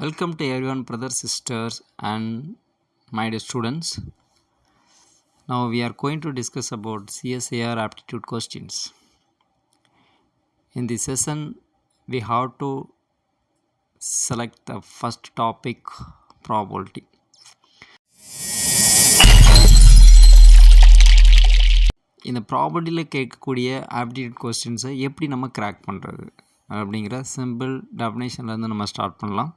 Welcome to everyone, brothers, sisters, and my dear students. Now we are going to discuss about CSIR aptitude questions. In this session, we have to select the first topic, probability. இந்த ப்ராபர்ட்டியில் கேட்கக்கூடிய aptitude கொஸ்டின்ஸை எப்படி நம்ம crack பண்ணுறது அப்படிங்கிற simple டெஃபினேஷன்லேருந்து நம்ம start பண்ணலாம்.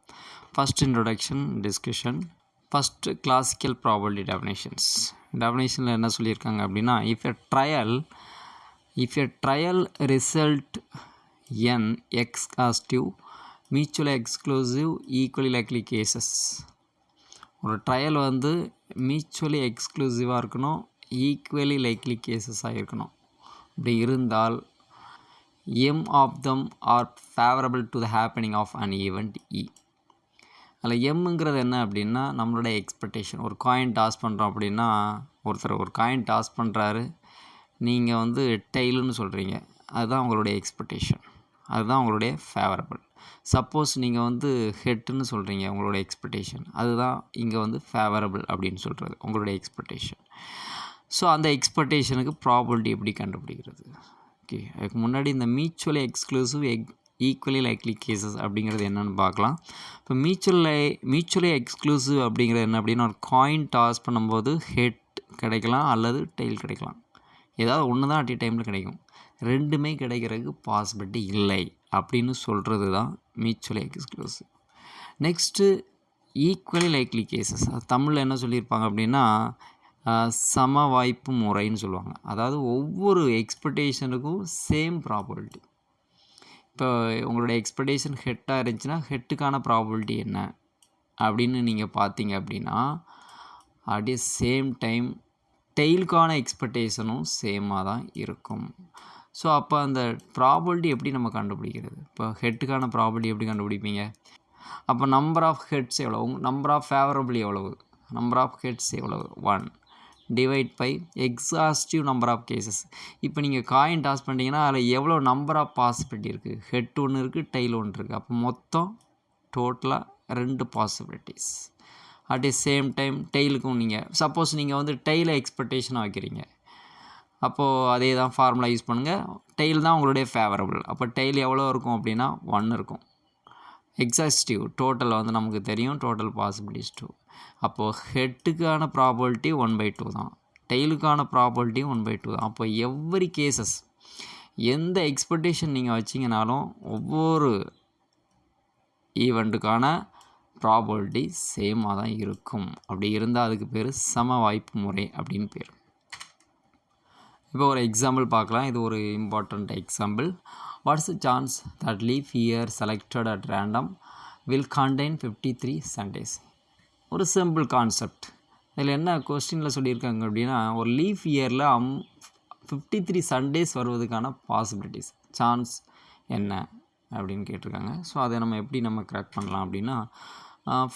First introduction discussion. First classical property டெஃபினேஷனில் என்ன சொல்லியிருக்காங்க அப்படின்னா, if a trial result n exhaustive mutually exclusive equally likely cases. ஒரு ட்ரையல் வந்து மியூச்சுவலி எக்ஸ்க்ளூசிவாக இருக்கணும், ஈக்குவலி லைக்லி கேசஸாக இருக்கணும். இப்படி இருந்தால் M of them are favorable to the happening of an event E. அதில் எம்ங்கிறது என்ன அப்படின்னா நம்மளோட எக்ஸ்பெக்டேஷன். ஒரு காயின் டாஸ் பண்ணுறோம் அப்படின்னா, ஒருத்தர் ஒரு காயின் டாஸ் பண்ணுறாரு, நீங்கள் வந்து டெய்லுன்னு சொல்கிறீங்க, அதுதான் உங்களுடைய எக்ஸ்பெக்டேஷன், அதுதான் உங்களுடைய ஃபேவரபிள். சப்போஸ் நீங்கள் வந்து ஹெட்டுன்னு சொல்கிறீங்க, உங்களோட எக்ஸ்பெக்டேஷன், அதுதான் இங்கே வந்து ஃபேவரபிள் அப்படின்னு சொல்கிறது, உங்களுடைய எக்ஸ்பெக்டேஷன். ஸோ அந்த எக்ஸ்பெக்டேஷனுக்கு ப்ராபபிலிட்டி எப்படி கண்டுபிடிக்கிறது? ஓகே, அதுக்கு முன்னாடி இந்த mutually exclusive equally likely cases அப்படிங்கிறது என்னென்னு பார்க்கலாம். இப்போ மியூச்சுவலி எக்ஸ்க்ளூசிவ் அப்படிங்கிறது என்ன அப்படின்னா, ஒரு காயின் டாஸ் பண்ணும்போது ஹெட் கிடைக்கலாம் அல்லது டெய்ல் கிடைக்கலாம். ஏதாவது ஒன்று தான் அட் டைமில் கிடைக்கும், ரெண்டுமே கிடைக்கிறதுக்கு பாசிபிலிட்டி இல்லை அப்படின்னு சொல்கிறது தான் mutually exclusive. Next equally likely cases, அது தமிழில் என்ன சொல்லியிருப்பாங்க அப்படின்னா சம வாய்ப்பு முறைன்னு சொல்லுவாங்க. அதாவது ஒவ்வொரு எக்ஸ்பெக்டேஷனுக்கும் சேம் ப்ராபபிலிட்டி. இப்போ உங்களோட எக்ஸ்பெக்டேஷன் ஹெட்டாக இருந்துச்சுன்னா ஹெட்டுக்கான ப்ராபபிலிட்டி என்ன அப்படின்னு நீங்கள் பார்த்தீங்க அப்படின்னா, அப்படியே சேம் டைம் டெய்லுக்கான எக்ஸ்பெக்டேஷனும் சேமாக தான் இருக்கும். ஸோ அப்போ அந்த ப்ராபபிலிட்டி எப்படி நம்ம கண்டுபிடிக்கிறது? இப்போ ஹெட்டுக்கான ப்ராபபிலிட்டி எப்படி கண்டுபிடிப்பீங்க? அப்போ நம்பர் ஆஃப் ஹெட்ஸ் எவ்வளோ, நம்பர் ஆஃப் ஃபேவரபிள் எவ்வளவு, நம்பர் ஆஃப் ஹெட்ஸ் எவ்வளவு, 1 divide by exhaustive number of cases. இப்போ நீங்கள் காயின் டாஸ் பண்ணிட்டீங்கன்னா அதில் எவ்வளோ நம்பர் ஆஃப் பாசிபிலிட்டி இருக்குது, ஹெட் ஒன்று இருக்குது, டெய்ல் ஒன்று இருக்குது. அப்போ மொத்தம் டோட்டலாக 2 possibilities. At the same time டெய்லுக்கும் நீங்கள் சப்போஸ் நீங்கள் வந்து டெய்லை எக்ஸ்பெக்டேஷனாக வைக்கிறீங்க, அப்போது அதே தான் ஃபார்முலா யூஸ் பண்ணுங்கள். டெய்ல் தான் உங்களுடைய ஃபேவரபிள், அப்போ டெய்ல் எவ்வளோ இருக்கும் அப்படின்னா 1 இருக்கும். எக்ஸாஸ்டிவ் டோட்டல் வந்து நமக்கு தெரியும், டோட்டல் பாசிபிலிட்டிஸ் 2. அப்போது ஹெட்டுக்கான ப்ராபபிலிட்டி 1/2 தான், டெய்லுக்கான ப்ராபபிலிட்டி 1/2 தான். அப்போ எவ்ரி கேசஸ் எந்த எக்ஸ்பெக்டேஷன் நீங்கள் வச்சிங்கனாலும் ஒவ்வொரு ஈவெண்ட்டுக்கான ப்ராபபிலிட்டி சேமாக தான் இருக்கும். அப்படி இருந்தால் அதுக்கு பேர் சம வாய்ப்பு முறை அப்படின்னு பேர். இப்போ ஒரு எக்ஸாம்பிள் பார்க்கலாம். இது ஒரு important example. What's the chance that leaf year selected at random will contain 53 Sundays? ஒரு சிம்பிள் கான்செப்ட். இதில் என்ன கொஸ்டினில் சொல்லியிருக்காங்க அப்படின்னா, ஒரு லீஃப் இயரில் 53 சண்டேஸ் வருவதுக்கான பாசிபிலிட்டிஸ், சான்ஸ் என்ன அப்படின்னு கேட்டிருக்காங்க. ஸோ அதை நம்ம கிராக் பண்ணலாம் அப்படின்னா,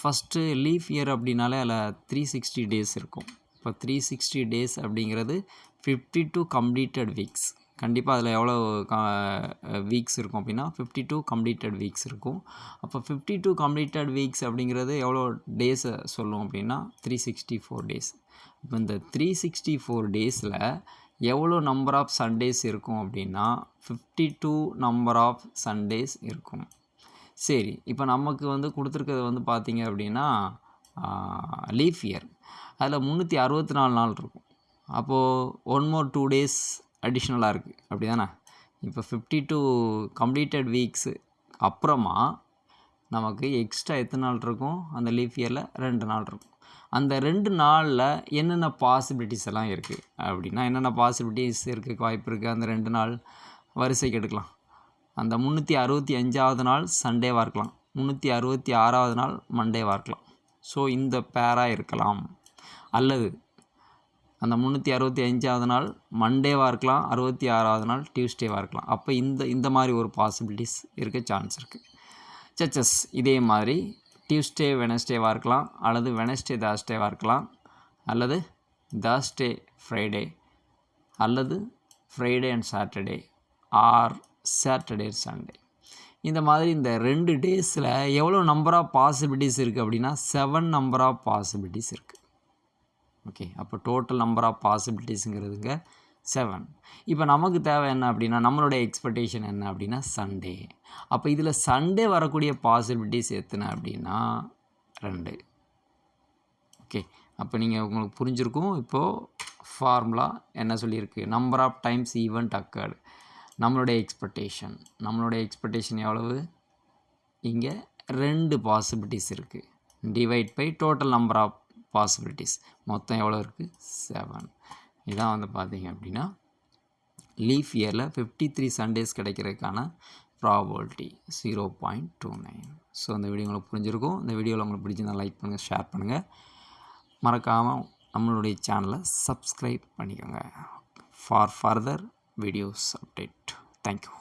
ஃபஸ்ட்டு லீஃப் இயர் அப்படின்னாலே அதில் 360 டேஸ் இருக்கும். இப்போ 360 டேஸ் அப்படிங்கிறது 52 கம்ப்ளீட்டட் வீக்ஸ். கண்டிப்பாக அதில் எவ்வளோ வீக்ஸ் இருக்கும் அப்படின்னா 52 கம்ப்ளீட்டட் வீக்ஸ் இருக்கும். அப்போ 52 கம்ப்ளீட்டட் வீக்ஸ் அப்படிங்கிறது எவ்வளோ டேஸை சொல்லும் அப்படின்னா 364 டேஸ். இப்போ இந்த 364 டேஸில் எவ்வளோ நம்பர் ஆஃப் சண்டேஸ் இருக்கும் அப்படின்னா 52 நம்பர் ஆஃப் சண்டேஸ் இருக்கும். சரி, இப்போ நமக்கு வந்து கொடுத்துருக்கிறது வந்து பார்த்திங்க அப்படின்னா லீஃப் இயர், அதில் 364 நாள் இருக்கும். அப்போது 1 more 2 டேஸ் அடிஷ்னலாக இருக்குது, அப்படி தானே? இப்போ 52 கம்ப்ளீட்டட் வீக்ஸு அப்புறமா நமக்கு எக்ஸ்ட்ரா எத்தனை நாள் இருக்கும் அந்த லீஃப் இயரில்? 2 நாள் இருக்கும். அந்த 2 நாளில் என்னென்ன பாசிபிலிட்டிஸ் எல்லாம் இருக்குது அப்படின்னா, என்னென்ன பாசிபிலிட்டிஸ் இருக்குது, வாய்ப்பு இருக்குது? அந்த 2 நாள் வரிசைக்கு எடுக்கலாம். அந்த 365வது நாள் சண்டேவாக இருக்கலாம், 366வது நாள் மண்டேவாக இருக்கலாம். ஸோ இந்த பேராக இருக்கலாம். அல்லது அந்த 365வது நாள் மண்டேவாக இருக்கலாம், 66வது நாள் டியூஸ்டேவாக இருக்கலாம். அப்போ இந்த மாதிரி ஒரு பாசிபிலிட்டிஸ் இருக்க சான்ஸ் இருக்குது. சச்சஸ் இதே மாதிரி டியூஸ்டே வெனஸ்டேவாக இருக்கலாம், அல்லது வெனஸ்டே தர்ஸ்டேவாக இருக்கலாம், அல்லது தர்ஸ்டே ஃப்ரைடே, அல்லது Friday and Saturday, or Saturday Sunday. இந்த மாதிரி இந்த 2 டேஸில் எவ்வளோ நம்பர் ஆஃப் பாசிபிலிட்டிஸ் இருக்குது அப்படின்னா 7 நம்பர் ஆஃப் பாசிபிலிட்டிஸ் இருக்குது. ஓகே, அப்போ டோட்டல் நம்பர் ஆஃப் பாசிபிலிட்டிஸுங்கிறதுங்க 7. இப்போ நமக்கு தேவை என்ன அப்படின்னா, நம்மளுடைய எக்ஸ்பெக்டேஷன் என்ன அப்படின்னா சண்டே. அப்போ இதில் சண்டே வரக்கூடிய பாசிபிலிட்டிஸ் எத்தனை அப்படின்னா 2. ஓகே, அப்போ நீங்கள் உங்களுக்கு புரிஞ்சிருக்கும். இப்போது ஃபார்முலா என்ன சொல்லியிருக்கு, number of times event occurred, நம்மளுடைய எக்ஸ்பெக்டேஷன் எவ்வளவு, இங்கே 2 பாசிபிலிட்டிஸ் இருக்குது. Divide by total number of possibilities, மொத்தம் எவ்வளோ இருக்குது 7. இதான் வந்து பார்த்தீங்க அப்படின்னா லீஃப் இயரில் 53 சண்டேஸ் கிடைக்கிறதுக்கான ப்ராபபிலிட்டி 0.29. ஸோ இந்த வீடியோ உங்களுக்கு புரிஞ்சிருக்கும். இந்த வீடியோவில் உங்களுக்கு பிடிச்சிருந்தால் லைக் பண்ணுங்கள், ஷேர் பண்ணுங்கள், மறக்காமல் நம்மளுடைய சேனலை சப்ஸ்கிரைப் பண்ணிக்கோங்க for further videos update. Thank you.